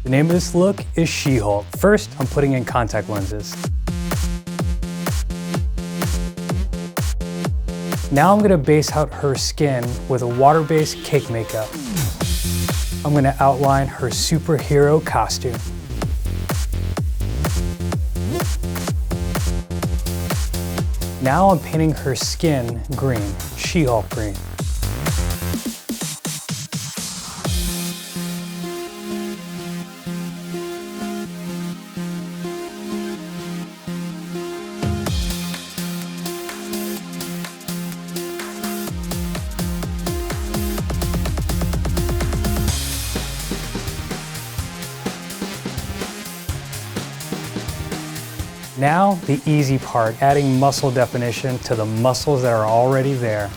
The name of this look is She-Hulk. First, I'm putting in contact lenses. Now I'm gonna base out her skin with a water-based cake makeup. I'm gonna outline her superhero costume. Now I'm painting her skin green, She-Hulk green. Now, the easy part, adding muscle definition to the muscles that are already there.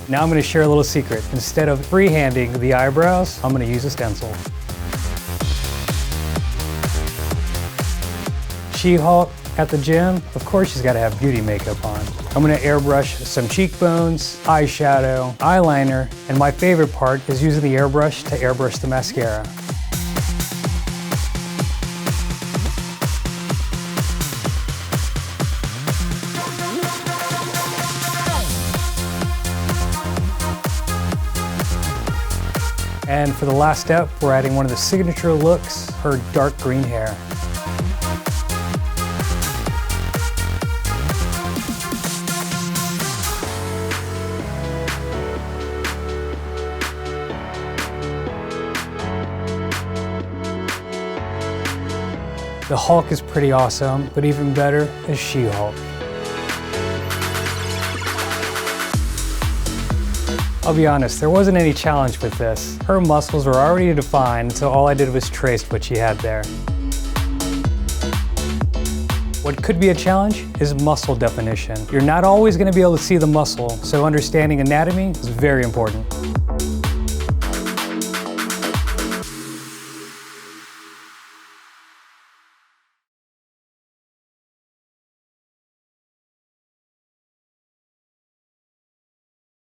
Now I'm going to share a little secret. Instead of freehanding the eyebrows, I'm going to use a stencil. She-Hulk at the gym, of course she's got to have beauty makeup on. I'm going to airbrush some cheekbones, eyeshadow, eyeliner, and my favorite part is using the airbrush to airbrush the mascara. And for the last step, we're adding one of the signature looks, her dark green hair. The Hulk is pretty awesome, but even better is She-Hulk. I'll be honest, there wasn't any challenge with this. Her muscles were already defined, so all I did was trace what she had there. What could be a challenge is muscle definition. You're not always going to be able to see the muscle, so understanding anatomy is very important.